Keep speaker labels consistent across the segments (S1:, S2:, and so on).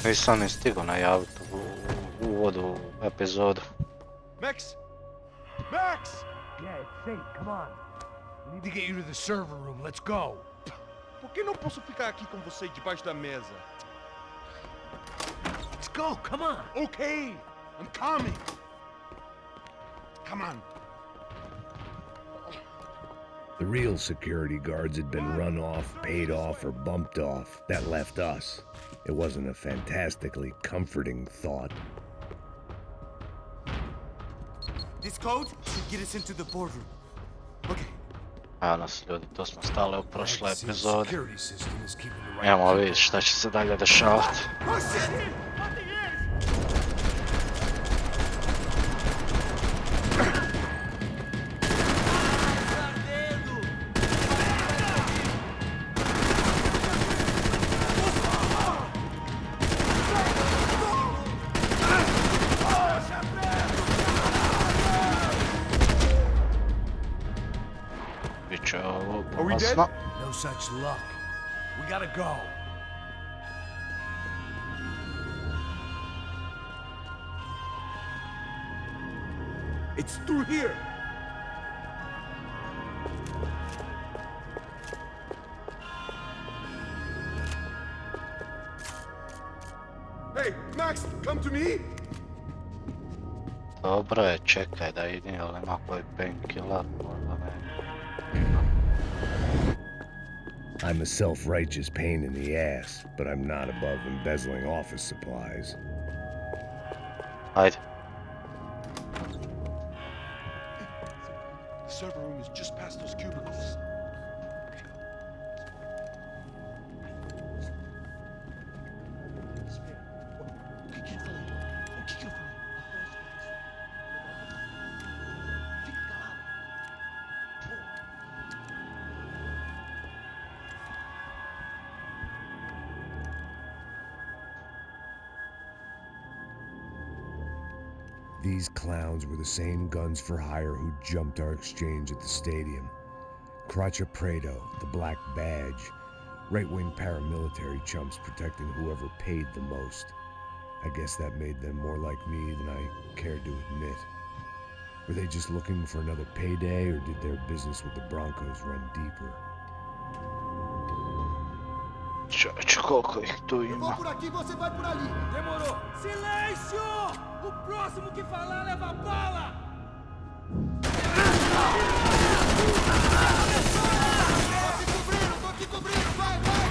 S1: Nisam ni stigao najaviti u uvodu u epizodu.
S2: Max! Max!
S3: Yeah, it's safe. Come on. We need to get you to the server room. Let's go.
S2: Por que não posso ficar aqui com você debaixo da mesa?
S3: Let's go. Come on.
S2: Okay, I'm coming. Come on.
S4: The real security guards had been run off, paid off, or bumped off. That left us. It wasn't a fantastically comforting thought.
S5: This code should get us into the boardroom. Okay.
S1: A nas ljudi, to smo stali u prošloj epizodi.
S3: Security system is keeping the right.
S1: Idemo vidjeti šta će se dalje dešavati. Biće ovo
S2: Are we dead?
S1: opasno.
S3: No such luck. We gotta go.
S2: It's through here. Hey, Max, come to me.
S1: Dobro je, čekaj da vidim jel ima koji painkiller, možda ne.
S4: I'm a self-righteous pain in the ass, but I'm not above embezzling office supplies.
S1: Ajde.
S2: The server room is just past those cubicles. Okay, carefully. Okay, carefully. Fica calado.
S4: These clowns were the same guns for hire who jumped our exchange at the stadium. Crotcha Prado, the black badge, right-wing paramilitary chumps protecting whoever paid the most. I guess that made them more like me than I cared to admit. Were they just looking for another payday, or did their business with the Broncos run deeper?
S1: Čovječe, koliko ih tu
S5: Eu
S1: ima.
S5: vou por aqui, você vai por ali. Demorou. Silêncio! O próximo que falar leva bala! Tô aqui cobrindo, vai, vai!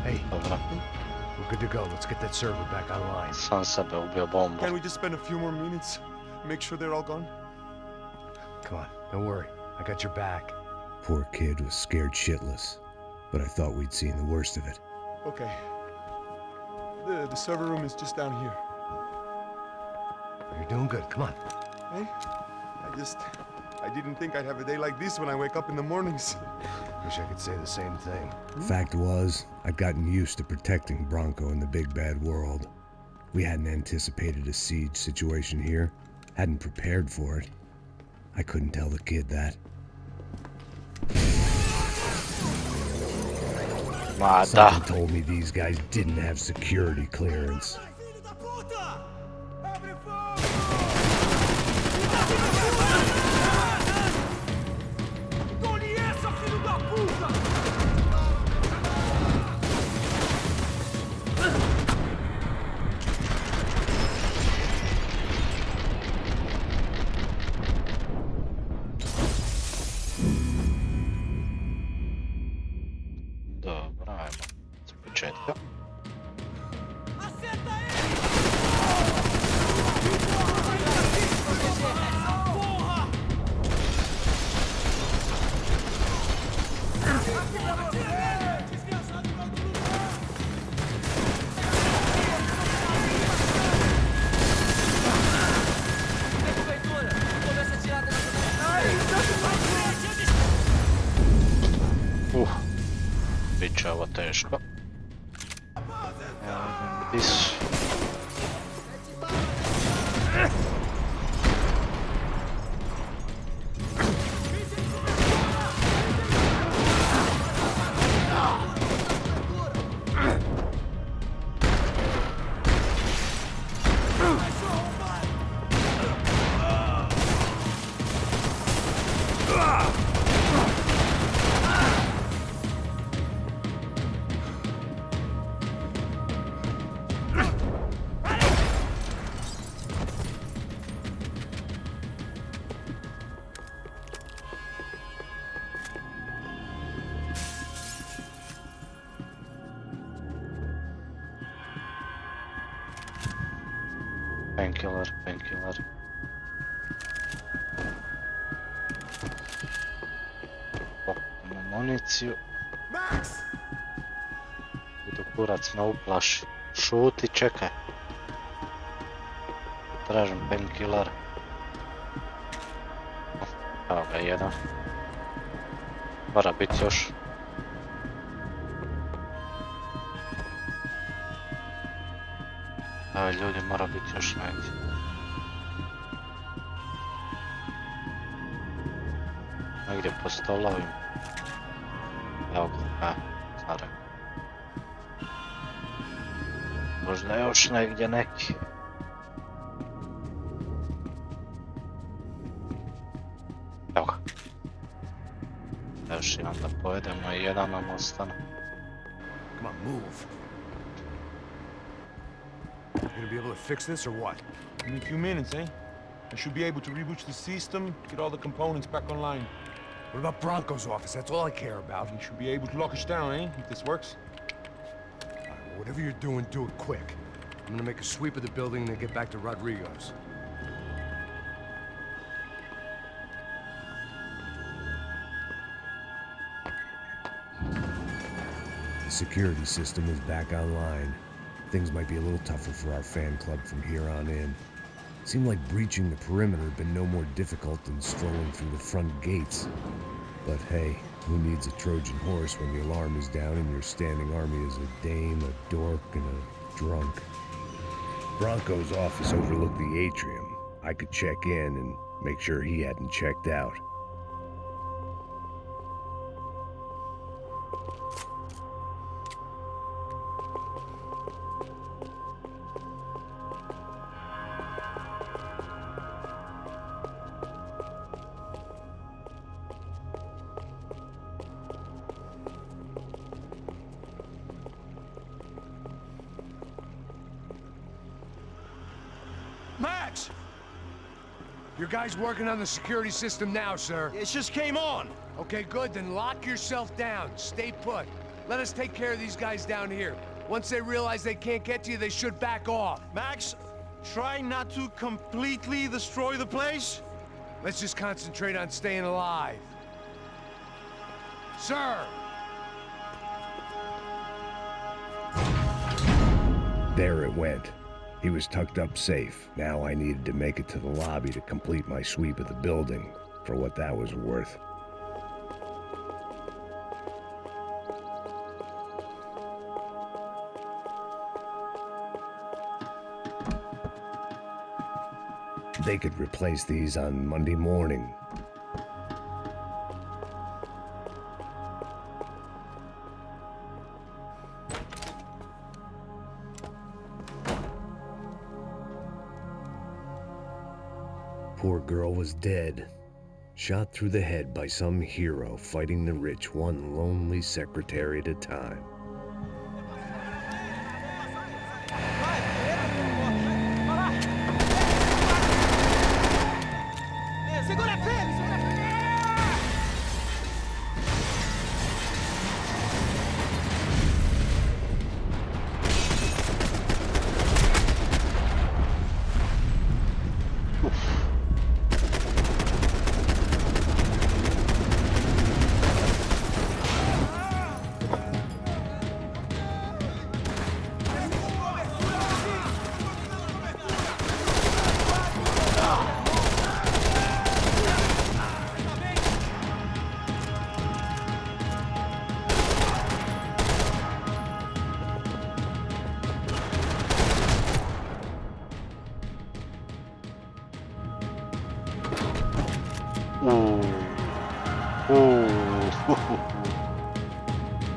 S3: Hey,
S1: Dobro,
S3: we're good to go. Let's get that server back online.
S1: sam sebe ubio bombu.
S2: Can we just spend a few more minutes? Make sure they're all gone?
S3: Come on. Don't worry. I got your back.
S4: Poor kid was scared shitless, but I thought we'd seen the worst of it.
S2: Okay. The server room is just down here.
S3: You're doing good. Come on.
S2: Hey, I didn't think I'd have a day like this when I wake up in the mornings.
S3: Wish I could say the same thing.
S4: Fact was, I'd gotten used to protecting Branco in the big bad world. We hadn't anticipated a siege situation here, hadn't prepared for it. I couldn't tell the kid that.
S1: Ma da,
S4: Something told me these guys didn't have security clearance.
S5: Filho da puta! Abre fogo! Tome essa, filho da puta!
S1: dobro, ajmo s početka.
S5: Acerta ele! Porra!
S1: Is. Painkiller. Popimo municiju.
S2: Max!
S1: Budu kurac na uplaši. Šuti, čekaj. Tražim painkiller. Evo ga jedan. Mora biti još. Evo ljudi, mora biti još negdje. Negdje po stolovima. Evo ga, stare. Možda još negdje neki. Evo ga. Još jedan da pojedemo i jedan nam ostane.
S3: Come on, move. You gonna be able to fix this or what?
S2: In a few minutes, eh? I should be able to reboot the system, get all the components back online.
S3: What about Branco's office? That's all I care about.
S2: You should be able to lock us down, eh? If this works.
S3: All right, whatever you're doing, do it quick. I'm gonna make a sweep of the building and then get back to Rodrigo's.
S4: The security system is back online. Things might be a little tougher for our fan club from here on in. Seemed like breaching the perimeter had been no more difficult than strolling through the front gates. But hey, who needs a Trojan horse when the alarm is down and your standing army is a dame, a dork, and a drunk? Branco's office overlooked the atrium. I could check in and make sure he hadn't checked out.
S3: Max! Your guy's working on the security system now, sir.
S6: It just came on.
S3: Okay, good. Then lock yourself down. Stay put. Let us take care of these guys down here. Once they realize they can't get to you, they should back off.
S6: Max, try not to completely destroy the place.
S3: Let's just concentrate on staying alive. Sir!
S4: There it went. He was tucked up safe. Now I needed to make it to the lobby to complete my sweep of the building, for what that was worth. They could replace these on Monday morning. Poor girl was dead, shot through the head by some hero fighting the rich one lonely secretary at a time.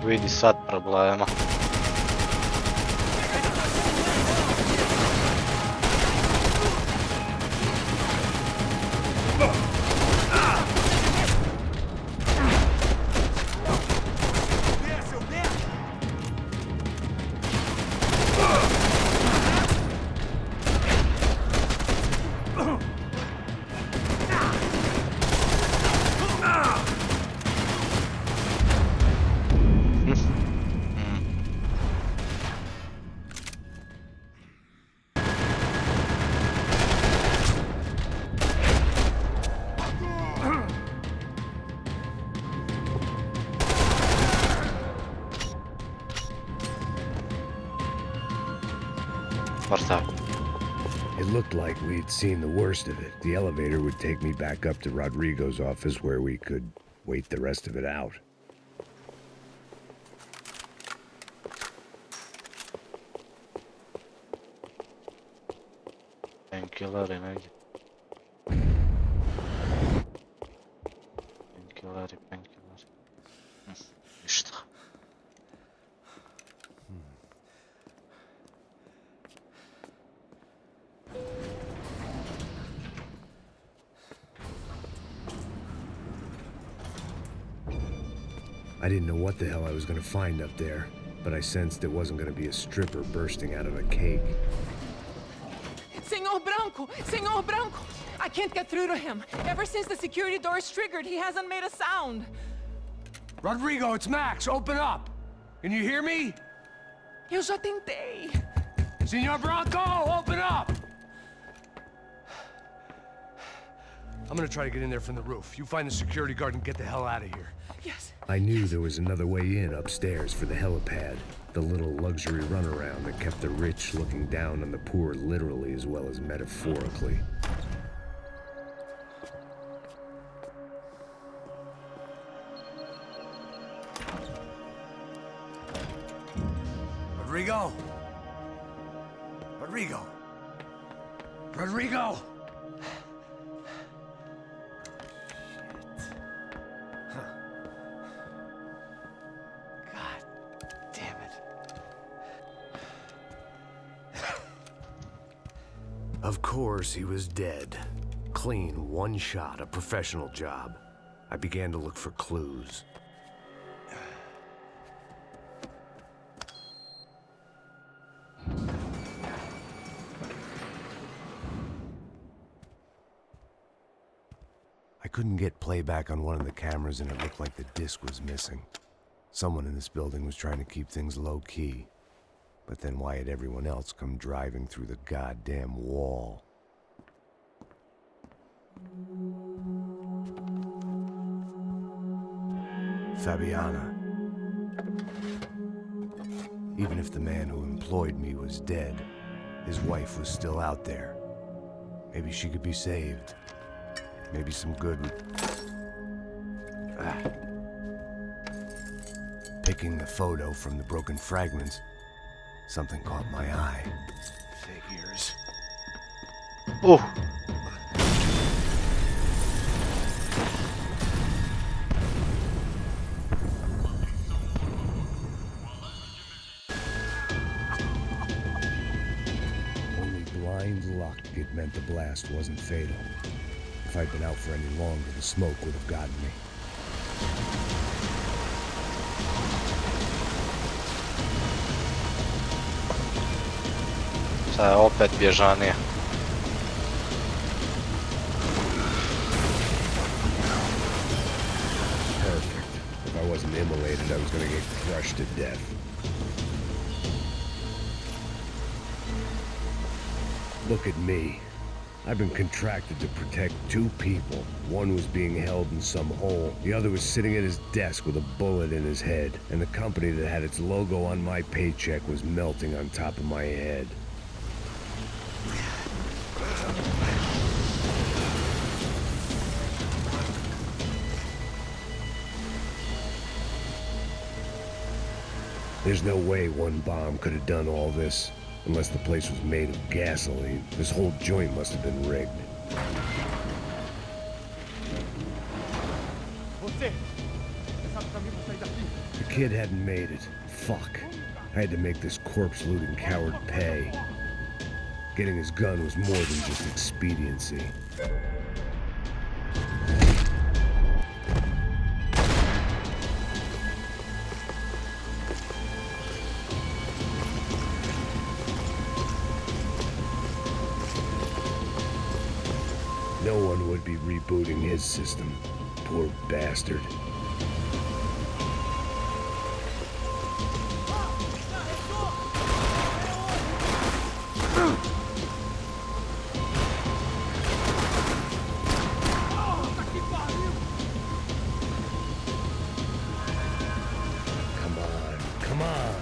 S1: Vidi sad problema.
S4: It looked like we'd seen the worst of it. The elevator would take me back up to Rodrigo's office where we could wait the rest of it out.
S1: Painkilleri negdje? Painkilleri. Ništa.
S4: I didn't know what the hell I was going to find up there, but I sensed it wasn't going to be a stripper bursting out of a cake.
S7: Senor Branco! Senor Branco! I can't get through to him. Ever since the security door is triggered, he hasn't made a sound.
S3: Rodrigo, it's Max. Open up. Can you hear me?
S7: Eu já tentei.
S3: Senor Branco, open up! I'm gonna try to get in there from the roof. You find the security guard and get the hell out of here.
S7: Yes.
S4: I knew there was another way in upstairs for the helipad, the little luxury runaround that kept the rich looking down on the poor literally as well as metaphorically.
S3: Rodrigo? Rodrigo? Rodrigo?
S4: Of course, he was dead. Clean, one shot, a professional job. I began to look for clues. I couldn't get playback on one of the cameras and it looked like the disc was missing. Someone in this building was trying to keep things low-key. But then why had everyone else come driving through the goddamn wall? Fabiana. Even if the man who employed me was dead, his wife was still out there. Maybe she could be saved. Maybe some good would... Picking the photo from the broken fragments, something caught my eye. Figures.
S1: Oh!
S4: Only blind luck it meant the blast wasn't fatal. If I'd been out for any longer, the smoke would have gotten me.
S1: Sad je opet bježanije.
S4: Perfect. If I wasn't immolated, I was gonna get crushed to death. Look at me. I've been contracted to protect two people. One was being held in some hole. The other was sitting at his desk with a bullet in his head. And the company that had its logo on my paycheck was melting on top of my head. There's no way one bomb could have done all this. Unless the place was made of gasoline. This whole joint must have been rigged.
S5: você! Você sabe o caminho pra sair daqui?
S4: The kid hadn't made it. Fuck. I had to make this corpse-looting coward pay. Getting his gun was more than just expediency. No one would be rebooting his system. Poor bastard. Come on, come on.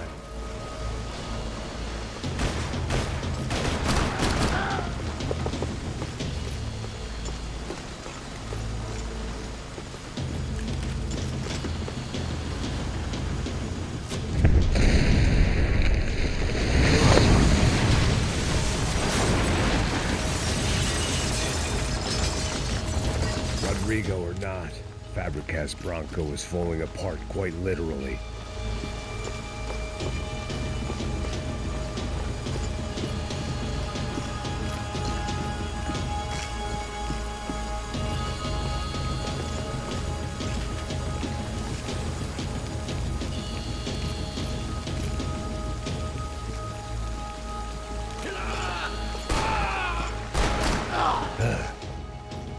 S4: Rodrigo or not, Fabricas Branco is falling apart quite literally.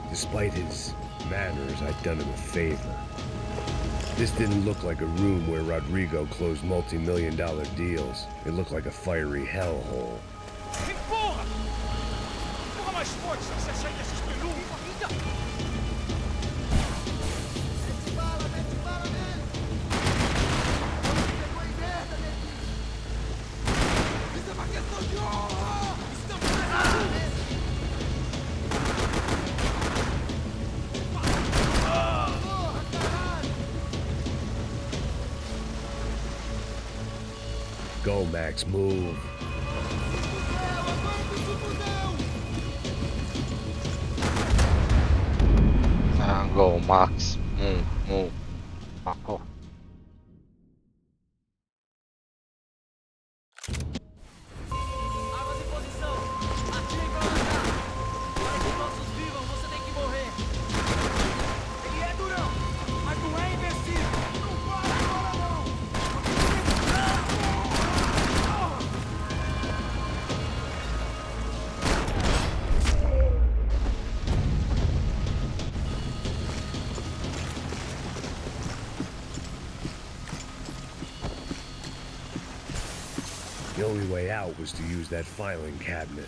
S4: Despite his manners, I'd done him a favor. This didn't look like a room where Rodrigo closed multi-million-dollar deals. It looked like a fiery hellhole.
S5: Empurra! Empurra mais forte se você sair desses peludos! Mete bala, man! Pegou em merda, neguinho! Isso é uma questão de honra! Estamos nessa!
S4: Go, Max, move.
S1: Go, Max. Move. Marco.
S8: Armas em posição! Atirem pra matar! Para que nossos vivam, você tem que morrer!
S5: Ele é durão, mas não é invencível! Não para agora, não!
S4: The only way out was to use that filing cabinet.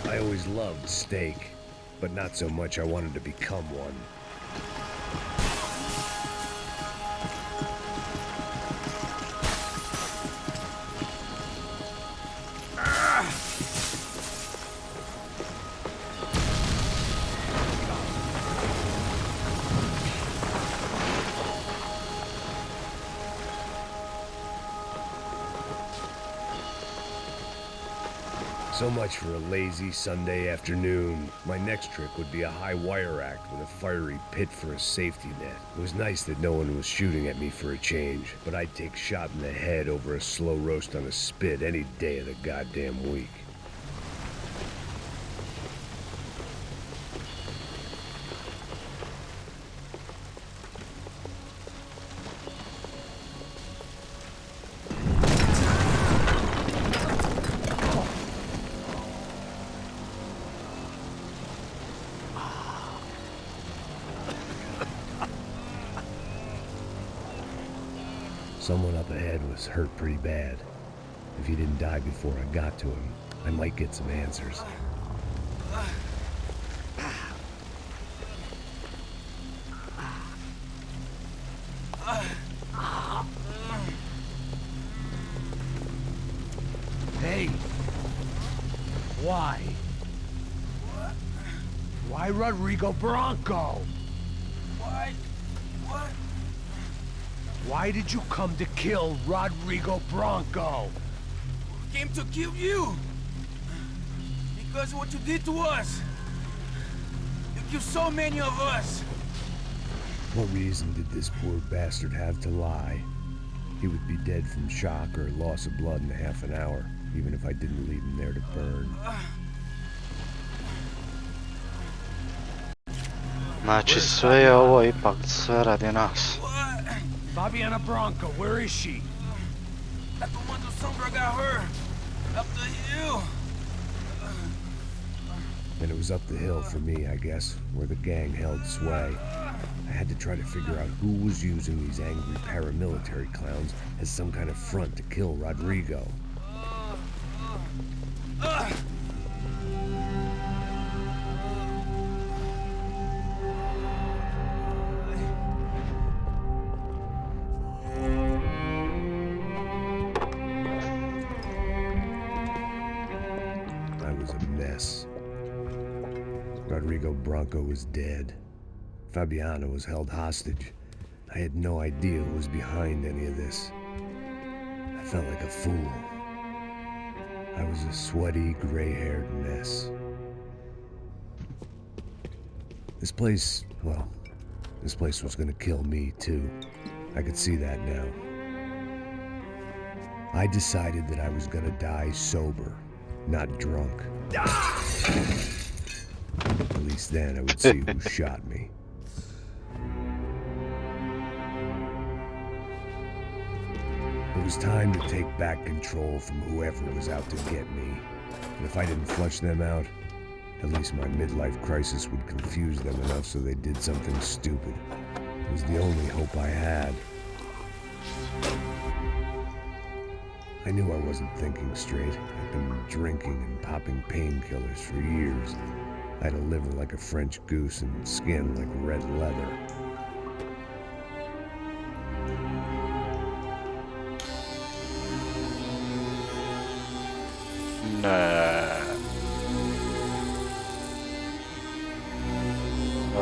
S4: I always loved steak, but not so much I wanted to become one. So much for a lazy Sunday afternoon. My next trick would be a high wire act with a fiery pit for a safety net. It was nice that no one was shooting at me for a change, but I'd take shot in the head over a slow roast on a spit any day of the goddamn week. Someone up ahead was hurt pretty bad. If he didn't die before I got to him, I might get some answers.
S3: Hey! Why? Why Rodrigo Branco?
S5: Why? What?
S3: Why did you come to kill Rodrigo Branco?
S5: Came to kill you. Because of what you did to us. You killed so many of us.
S4: What reason did this poor bastard have to lie? He would be dead from shock or loss of blood in half an hour, even if I didn't leave him there to burn.
S1: Znači sve je ovo ipak sve radi nas.
S3: Fabiana Branco, where is she?
S5: At the one Sombra got her. Up the hill.
S4: And it was up the hill for me, I guess, where the gang held sway. I had to try to figure out who was using these angry paramilitary clowns as some kind of front to kill Rodrigo. I was a mess. Rodrigo Branco was dead. Fabiana was held hostage. I had no idea who was behind any of this. I felt like a fool. I was a sweaty, gray-haired mess. This place, well, this place was gonna kill me too. I could see that now. I decided that I was gonna die sober, not drunk. At least then I would see who shot me. It was time to take back control from whoever was out to get me. And if I didn't flush them out, at least my midlife crisis would confuse them enough so they did something stupid. It was the only hope I had. I knew I wasn't thinking straight. I'd been drinking and popping painkillers for years. I had a liver like a French goose and skin like red leather.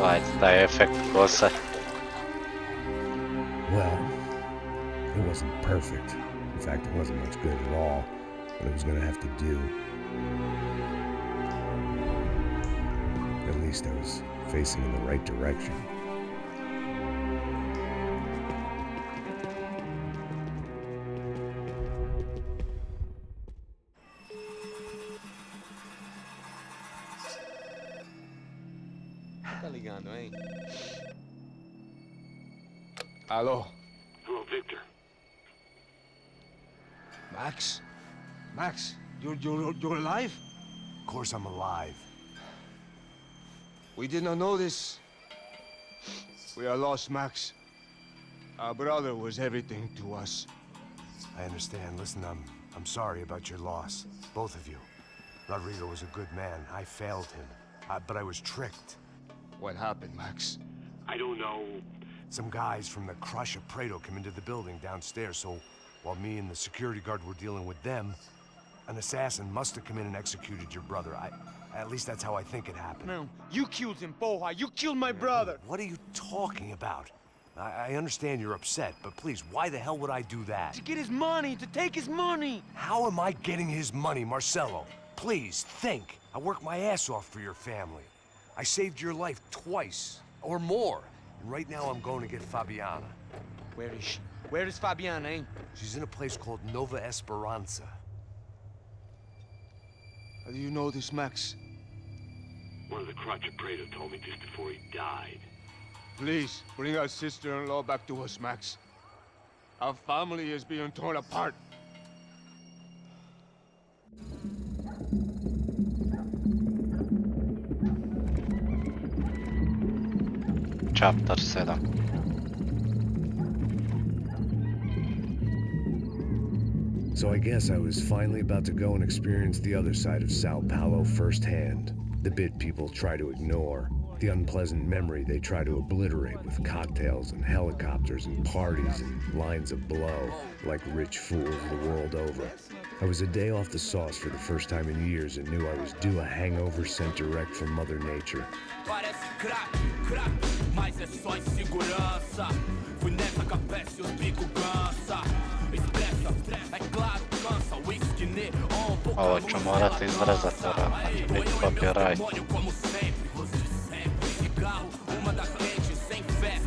S1: Ajde, taj efekt kose.
S4: Well, it wasn't perfect. In fact, it wasn't much good at all, but it was gonna have to do. At least I was facing in the right direction.
S6: Tá ligando, hein?
S3: Alô?
S2: Hello, Victor.
S6: Max? Max, you're alive?
S2: Of course I'm alive.
S6: We did not know this. We are lost, Max. Our brother was everything to us.
S2: I understand. Listen, I'm sorry about your loss. Both of you. Rodrigo was a good man. I failed him. But I was tricked.
S6: What happened, Max?
S2: I don't know. Some guys from the Crush of Prado came into the building downstairs, so while me and the security guard were dealing with them, an assassin must have come in and executed your brother. At least that's how I think it happened.
S6: No, you killed him, POŽAR. You killed my brother.
S2: What are you talking about? I understand you're upset, but please, why the hell would I do that?
S6: To get his money, to take his money.
S2: How am I getting his money, Marcelo? Please, think. I worked my ass off for your family. I saved your life twice, or more. And right now I'm going to get Fabiana.
S6: Where is she? Where is Fabiana, eh?
S2: She's in a place called Nova Esperança.
S6: How do you know this, Max?
S9: One of the Crotch of Prado told me just before he died.
S6: Please, bring our sister-in-law back to us, Max. Our family is being torn apart.
S1: Chapter 7.
S4: So I guess I was finally about to go and experience the other side of São Paulo firsthand. The bit people try to ignore. The unpleasant memory they try to obliterate with cocktails and helicopters and parties and lines of blow, like rich fools the world over. I was a day off the sauce for the first time in years and knew I was due a hangover sent direct from Mother Nature.
S5: Parece crack, crack, mas é só insegurança. Fui nessa capeste, os bico cansa. Expressa, é claro, cansa. Whisky, neon, pouca
S1: Ovo ću morati izrezati, biti copyright.
S5: como sempre, cigarro, uma da frente, sem fé,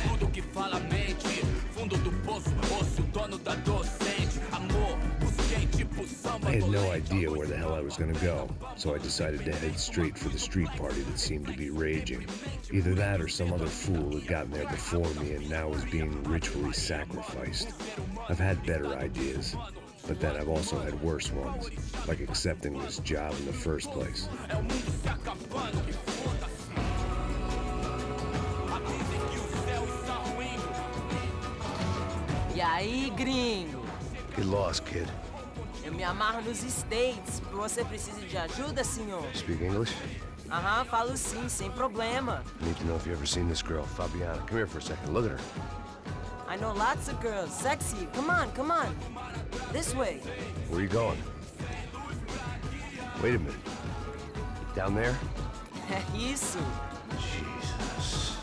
S5: tudo que fala mente, fundo do poço, osso, dono da docente, amor, busquei tipo samba.
S4: I had no idea where the hell I was gonna go, so I decided to head straight for the street party that seemed to be raging. Either that or some other fool had gotten there before me and now was being ritually sacrificed. I've had better ideas, but then I've also had worse ones, like accepting this job in the first place.
S10: E aí, gringo?
S2: Get lost, kid.
S10: Eu me amarro nos States. Você precisa de ajuda, senhor?
S2: Speak English?
S10: Aham, falo sim, sem problema.
S2: I need to know if you've ever seen this girl, Fabiana. Come here for a second. Look at her.
S10: I know lots of girls. Sexy. Come on, come on. This way.
S2: Where are you going? Wait a minute. Down there?
S10: É isso.
S2: Jesus.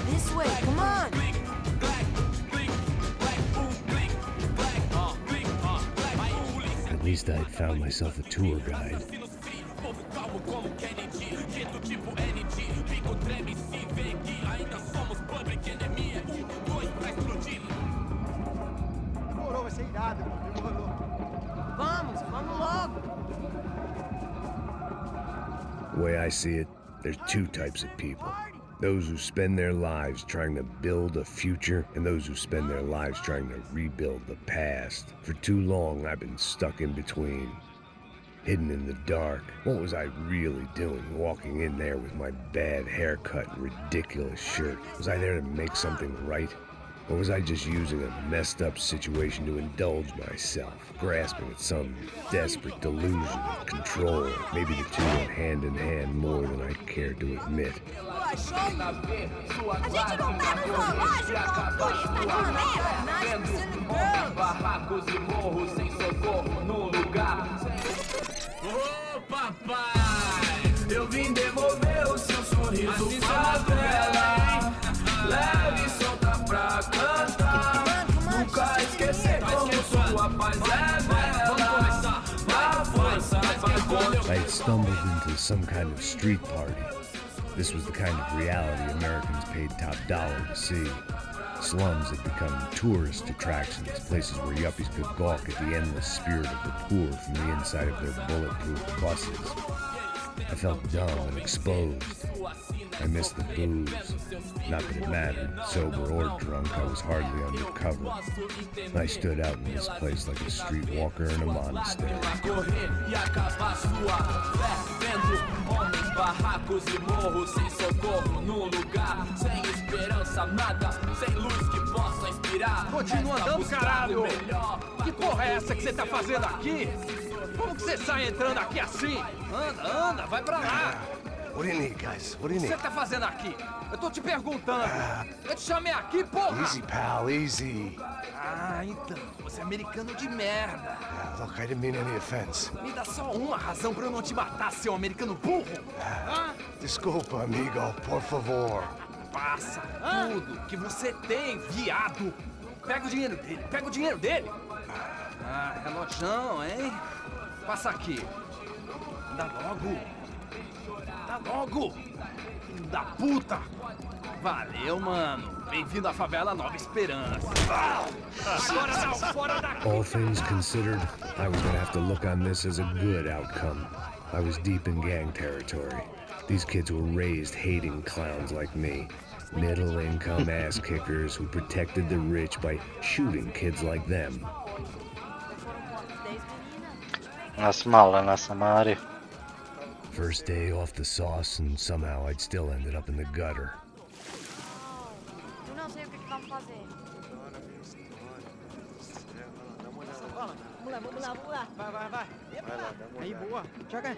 S10: This way, come on.
S4: At least I'd found myself a tour guide.
S10: Vamos logo.
S4: The way I see it, there's two types of people. Those who spend their lives trying to build a future, and those who spend their lives trying to rebuild the past. For too long, I've been stuck in between. Hidden in the dark. What was I really doing, walking in there with my bad haircut and ridiculous shirt? Was I there to make something right? Or was I just using a messed up situation to indulge myself, grasping at some desperate delusion of control? Maybe the two went hand in hand more than I care to admit.
S7: A gente não tá no zoológico, turista de merda!
S5: Barracos e morros sem socorro num lugar. Ô papai, eu vim devolver o seu sorriso favela. Leve e solta pra cantar. Nunca esquecer como sua paz é bela. A força vai contra.
S4: I had stumbled into some kind of street party. This was the kind of reality Americans paid top dollar to see. Slums had become tourist attractions, places where yuppies could gawk at the endless spirit of the poor from the inside of their bulletproof buses. I felt dumb and exposed. I missed the booze. Not that it mattered, sober or drunk, I was hardly undercover. I stood out in this place like a streetwalker in a monastery.
S5: Barracos e morros sem socorro num lugar sem esperança, nada, sem luz que possa inspirar.
S8: Continua andando, caralho! Que porra é essa que você tá fazendo aqui? Como que você sai entrando aqui assim? Anda, vai pra lá!
S2: What do you need, guys? What do you
S8: O que
S2: need?
S8: você tá fazendo aqui? Eu tô te perguntando. Eu te chamei aqui, porra!
S2: Easy, pal, easy.
S8: Ah, então, você é americano de merda.
S2: Look, I didn't mean any offense.
S8: Me dá só uma razão pra eu não te matar, seu americano burro.
S2: Desculpa, amigo, por favor.
S8: Passa tudo que você tem, viado. Pega o dinheiro dele, Ah, relojão, hein? Passa aqui. Dá logo. Filho da puta. Valeu, mano. Bem-vindo à favela Nova Esperança. Agora não, fora daqui.
S4: All things considered, I was gonna have to look on this as a good outcome. I was deep in gang territory. These kids were raised hating clowns like me. Middle-income ass-kickers who protected the rich by shooting kids like them.
S1: Nas male, na samari.
S4: First day off the sauce, and somehow I'd still ended up in the gutter.
S11: Eu não sei o que vamos fazer. Vamos lá.
S8: Vai. Aí, boa. Joga.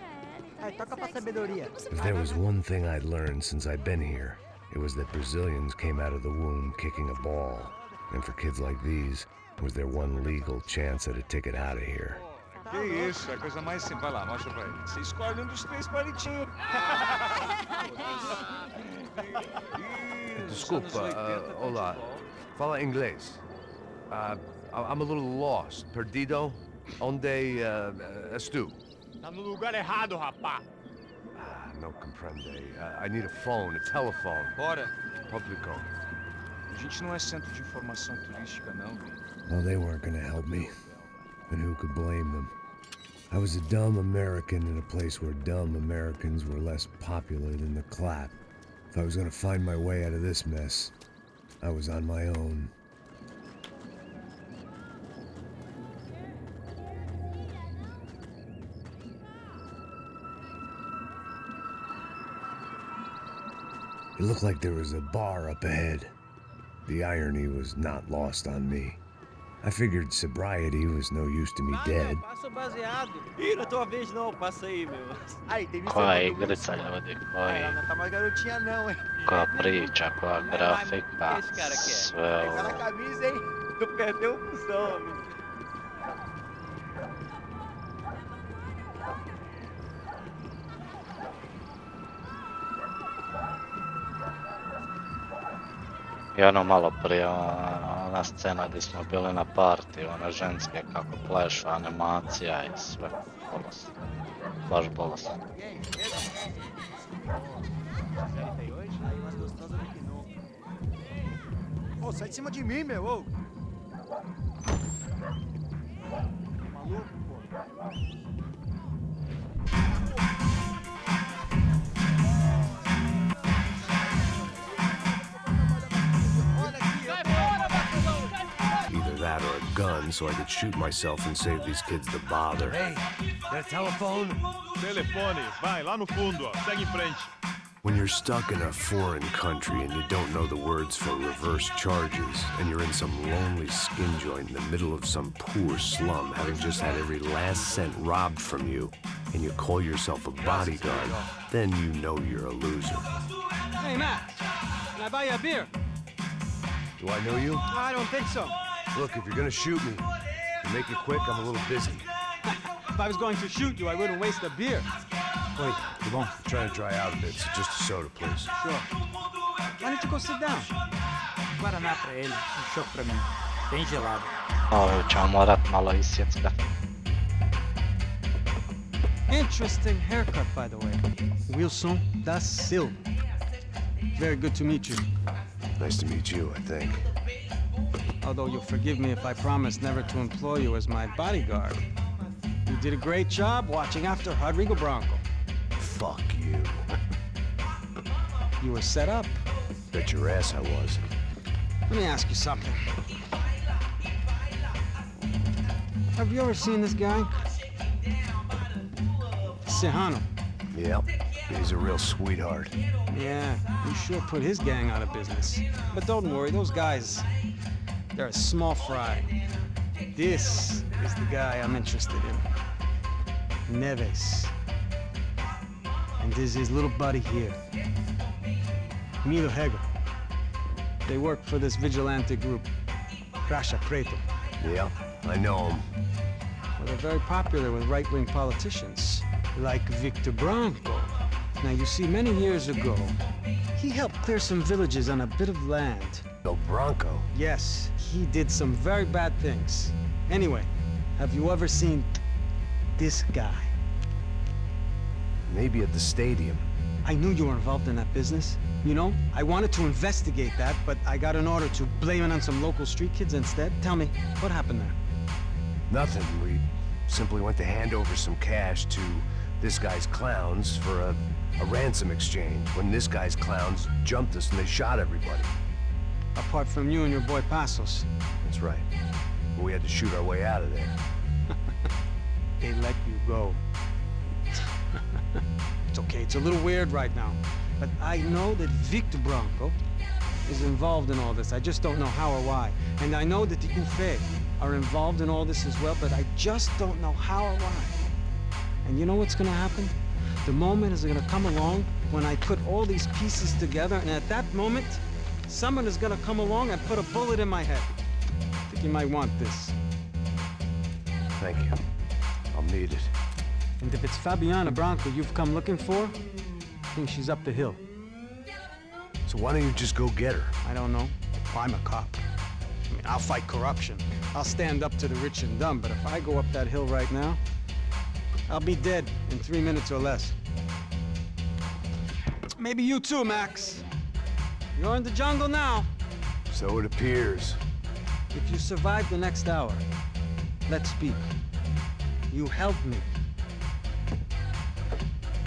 S8: Aí, toca pra sabedoria.
S4: If there was one thing I'd learned since I'd been here, It was that Brazilians came out of the womb kicking a ball, and for kids like these, was their one legal chance at a ticket out of here.
S12: Que isso, é a coisa mais simples. Vai lá, mostra pra ele. Você escolhe dos 3 palitinhos.
S3: Desculpa, olá. Fala inglês. I'm a little lost. Perdido? Onde és tu?
S12: Tá no lugar errado, rapá.
S3: Não comprende. I need a phone, a telephone.
S12: Bora.
S3: Publico.
S12: A gente não é centro de informação turística, não, velho.
S4: Well, they weren't gonna help me. And who could blame them? I was a dumb American in a place where dumb Americans were less popular than the clap. If I was gonna find my way out of this mess, I was on my own. It looked like there was a bar up ahead. The irony was not lost on me. I figured sobriety was no use to me dead.
S13: Ih, não é tua vez não, passa aí, meu. Ai, tem
S1: Koja je igrica ljudi,
S13: Não tá mais garotinha não, hein.
S1: koja priča, koja grafika, sve
S13: Pega na
S1: ovo.
S13: camisa, hein. Tu perdeu o cuzão, amigo.
S1: I ono malo prije, ona scena gdje smo bili na partiju, one ženske kako plešu, animacija i sve. Bolesno. Baš bolesno.
S13: Ô, sai de cima de mim, meu, ô. Maluco, pô.
S4: Either that or a gun so I could shoot myself and save these kids the bother.
S3: Hey, that telephone?
S12: Telefone, vai, lá no fundo, ó. Segue em frente.
S4: When you're stuck in a foreign country and you don't know the words for reverse charges, and you're in some lonely skin joint in the middle of some poor slum, having just had every last cent robbed from you, and you call yourself a bodyguard, then you know you're a loser.
S13: Hey, Matt, can I buy you a beer?
S3: Do I know you?
S13: I don't think so.
S3: Look, if you're gonna shoot me, make it quick, I'm a little busy.
S13: If I was going to shoot you, I wouldn't waste a beer.
S4: Wait, come on. I'm trying to dry out a bit, so just a soda, please.
S13: Sure. Why don't you go sit down?
S14: Guaraná pra ele, chopp pra mim. Bem gelado.
S1: Ovo ćemo morat malo isjecka.
S13: Interesting haircut, by the way. Wilson da Silva. Very good to meet you.
S4: Nice to meet you, I think.
S13: Although you'll forgive me if I promise never to employ you as my bodyguard. You did a great job watching after Rodrigo Branco.
S4: Fuck you.
S13: You were set up.
S4: Bet your ass I was.
S13: Let me ask you something. Have you ever seen this guy? Sejano.
S4: Yep, he's a real sweetheart.
S13: Yeah, you sure put his gang out of business. But don't worry, those guys, they're a small fry. This is the guy I'm interested in. Neves. And this is his little buddy here. Milo Hegel. They work for this vigilante group, Crasha Preto.
S4: Yeah, I know him.
S13: Well, they're very popular with right-wing politicians, like Victor Branco. Now, you see, many years ago, he helped clear some villages on a bit of land.
S4: No, Branco?
S13: Yes, he did some very bad things. Anyway, have you ever seen this guy?
S4: Maybe at the stadium.
S13: I knew you were involved in that business. You know, I wanted to investigate that, but I got an order to blame it on some local street kids instead. Tell me, what happened there?
S4: Nothing. We simply went to hand over some cash to this guy's clowns for a ransom exchange when this guy's clowns jumped us and they shot everybody.
S13: Apart from you and your boy Passos.
S4: That's right. But we had to shoot our way out of there.
S13: They let you go. It's okay, it's a little weird right now. But I know that Victor Branco is involved in all this. I just don't know how or why. And I know that the UFE are involved in all this as well, but I just don't know how or why. And you know what's gonna happen? The moment is gonna come along when I put all these pieces together, and at that moment, someone is gonna come along and put a bullet in my head. I think you might want this.
S2: Thank you. I'll need it.
S13: And if it's Fabiana Branco you've come looking for, I think she's up the hill.
S2: So why don't you just go get her?
S13: I don't know. I'm a cop. I mean, I'll fight corruption. I'll stand up to the rich and dumb, but if I go up that hill right now, I'll be dead in 3 minutes or less. Maybe you too, Max. You're in the jungle now.
S2: So it appears.
S13: If you survive the next hour, let's speak. You help me.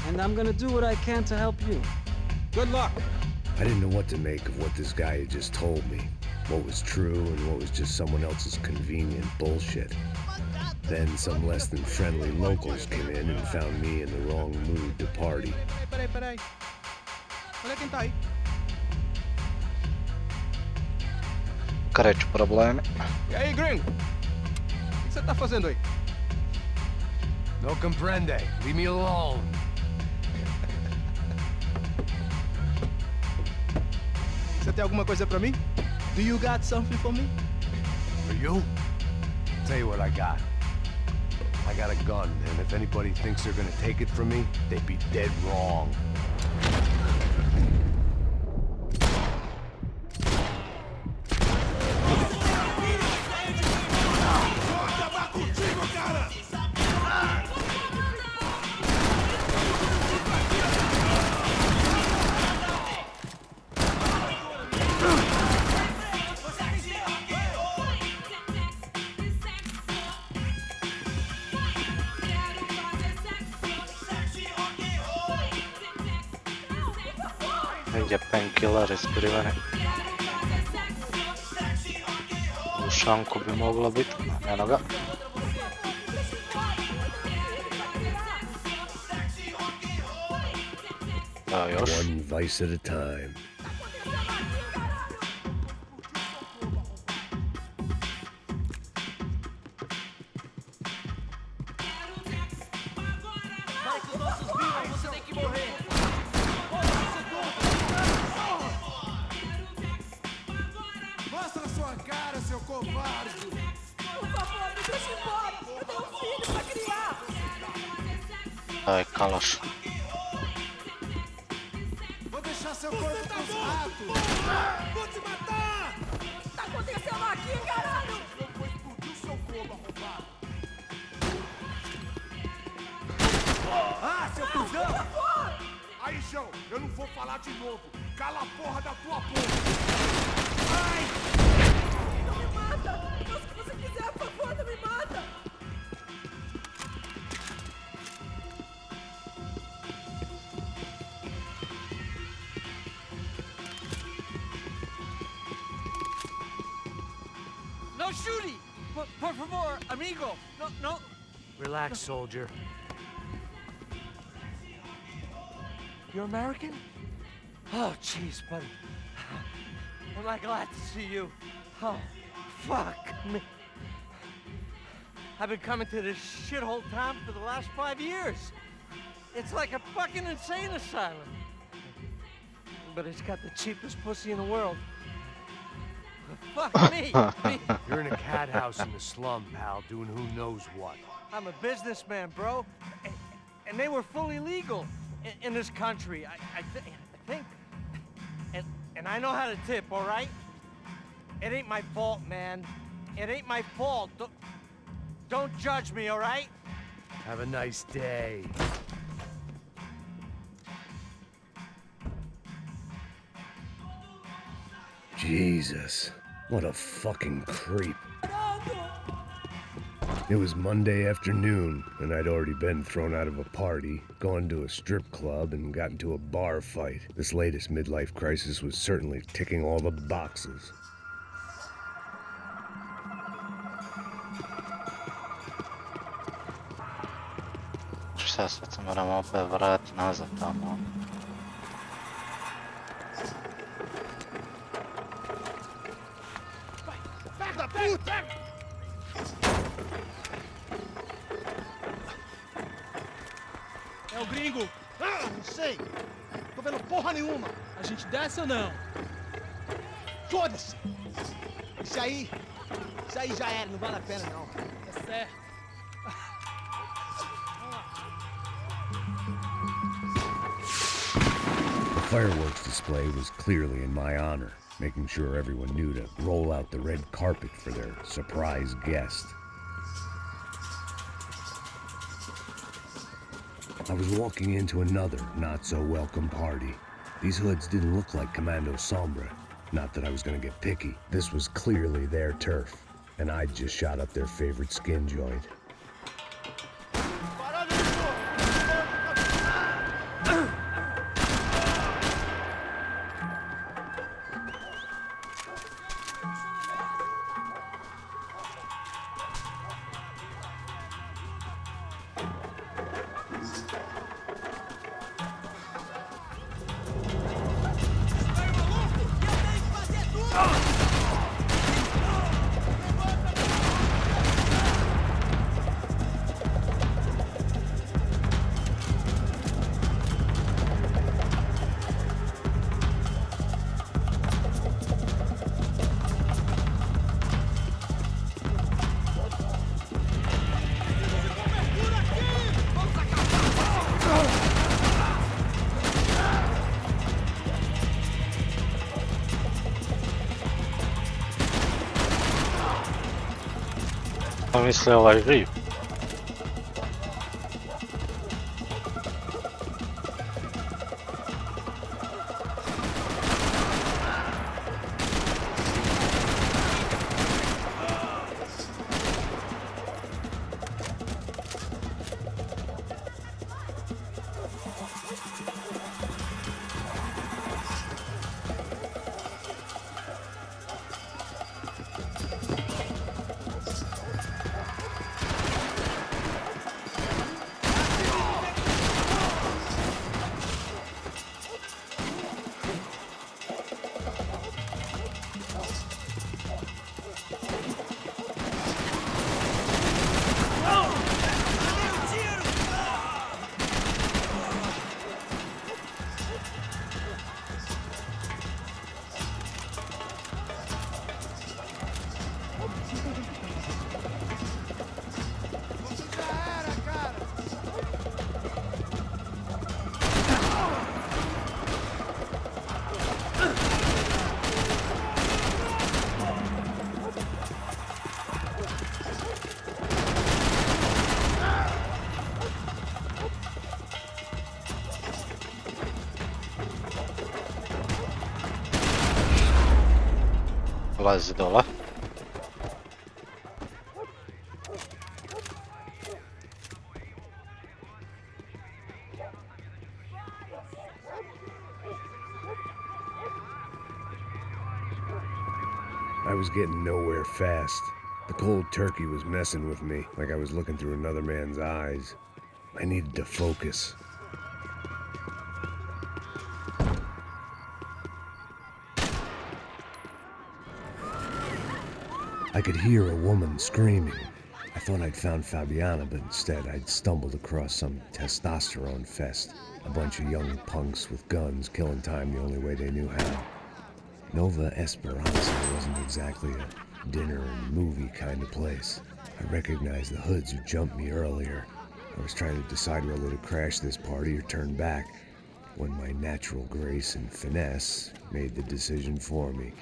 S13: And I'm gonna do what I can to help you. Good luck.
S4: I didn't know what to make of what this guy had just told me. What was true and what was just someone else's convenient bullshit. Then some less than friendly locals came in and found me in the wrong mood to party.
S13: Peraí. Olha quem tá aí.
S1: Kreću problemi.
S8: E aí, gringo? O que você tá fazendo aí?
S3: No comprende. Leave me alone.
S8: Você tem alguma coisa pra mim? Do you got something for me?
S2: For you? Tell you what I got. I got a gun, and if anybody thinks they're gonna take it from me, they'd be dead wrong.
S1: Negdje painkilleri skriveni. U šanku bi moglo biti, eno ga. Evo još.
S4: One vice at a time.
S1: Ai, kaloš.
S3: Vou deixar seu corpo pros ratos! Vou te matar!
S7: Tá acontecendo aqui, caralho?
S3: Eu vou explodir o seu corpo arrombado! Ah, seu cuzão! Aí, João, eu não vou falar de novo! Cala a porra da tua boca! Ai!
S7: Não me mata! Faz o que você quiser, por favor, não me mata!
S8: No shooting! Por favor, amigo! No!
S3: Relax, soldier.
S8: You're American? Oh, jeez, buddy. Am I glad to see you? Oh, fuck me. I've been coming to this shithole town for the last 5 years. It's like a fucking insane asylum. But it's got the cheapest pussy in the world. Fuck me!
S3: You're in a cat house in the slum, pal, doing who knows what.
S8: I'm a businessman, bro. And they were fully legal in this country. I think. And I know how to tip, all right? It ain't my fault, man. It ain't my fault. Don't judge me, all right?
S3: Have a nice day.
S4: Jesus, what a fucking creep. It was Monday afternoon, and I'd already been thrown out of a party, gone to a strip club, and got into a bar fight. This latest midlife crisis was certainly ticking all the boxes.
S1: Šta sad se moramo opet vratiti nazad tamo?
S3: Da puta!
S8: É o gringo! Não sei. Tô vendo porra nenhuma.
S14: A gente desce ou não?
S8: Foda-se. Isso aí já era, não vale a pena não.
S14: Tá certo.
S4: The fireworks display was clearly in my honor, making sure everyone knew to roll out the red carpet for their surprise guest. I was walking into another not-so-welcome party. These hoods didn't look like Commando Sombra. Not that I was gonna get picky. This was clearly their turf, and I'd just shot up their favorite skin joint.
S1: Mislio ovaj živ. Lazi dole.
S4: I was getting nowhere fast. The cold turkey was messing with me, like I was looking through another man's eyes. I needed to focus. I could hear a woman screaming. I thought I'd found Fabiana, but instead I'd stumbled across some testosterone fest. A bunch of young punks with guns killing time the only way they knew how. Nova Esperança wasn't exactly a dinner and movie kind of place. I recognized the hoods who jumped me earlier. I was trying to decide whether to crash this party or turn back, when my natural grace and finesse made the decision for me.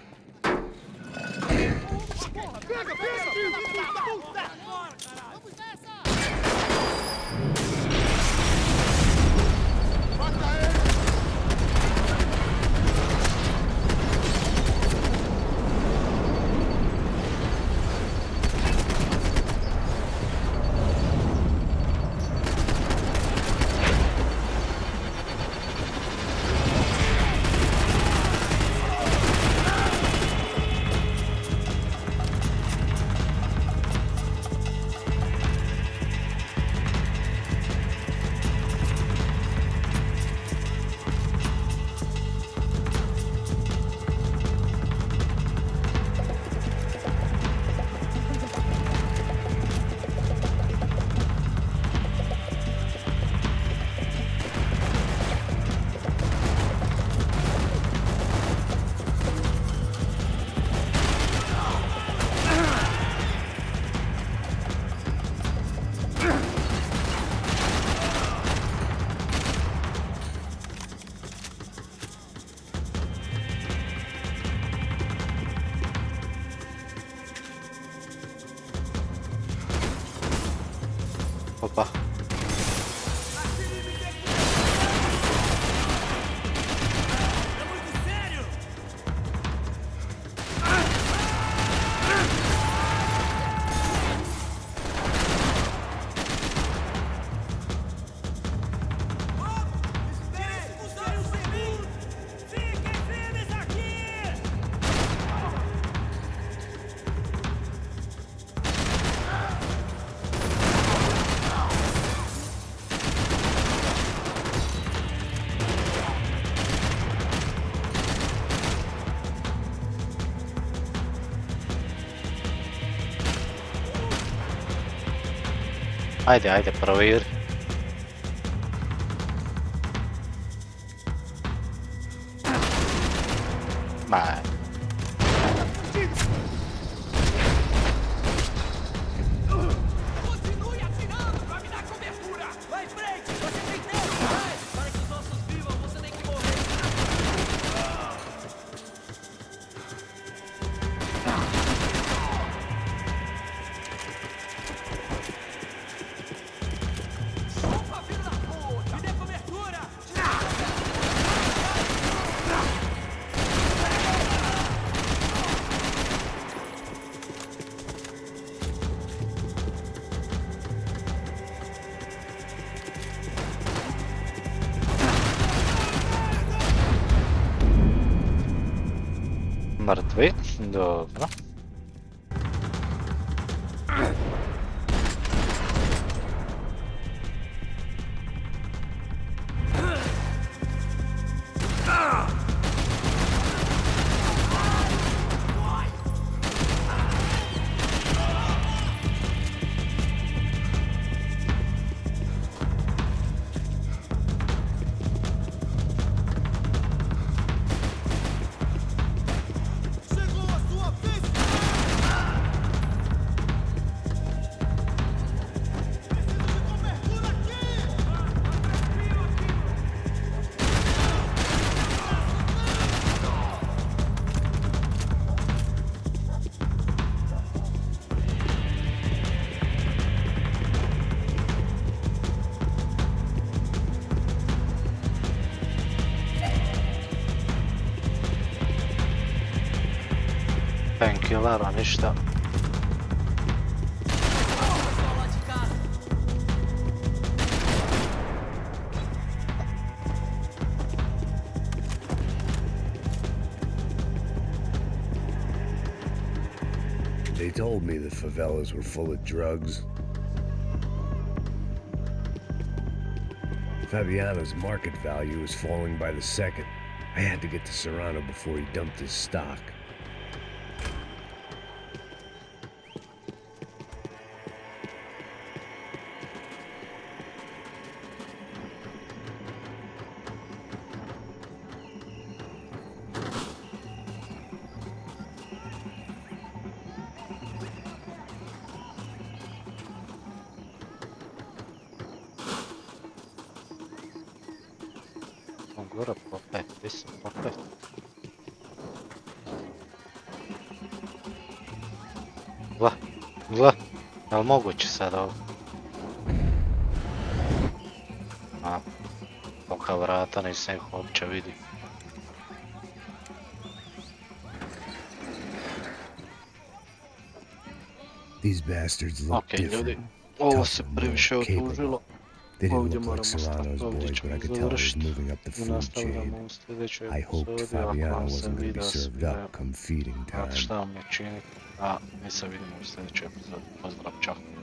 S1: Opa. Ajde, provjeri. Ma.
S5: Continue atirando pra me dar cobertura! Vai em frente! Você tem tempo! Vai! Para que os nossos vivam, você tem que morrer!
S1: Mrtvi? Dobro. Painkiller, ništa.
S4: They told me the favelas were full of drugs. Fabiano's market value was falling by the second. I had to get to Serrano before he dumped his stock.
S1: Agora popet, this popet. Gle, jel moguće sad ovo? A, kolika vrata, nisam ih uopće vidio.
S4: These bastards look different.
S1: Ovo se previše odužilo.
S4: They didn't look like Serrano's boys, but I could tell he was moving up the food chain. I hoped Fabiano wasn't going to be served up come feeding time.
S1: Šta vam je čini? A, mi se vidimo u sljedećoj epizodi. Pozdrav, čao.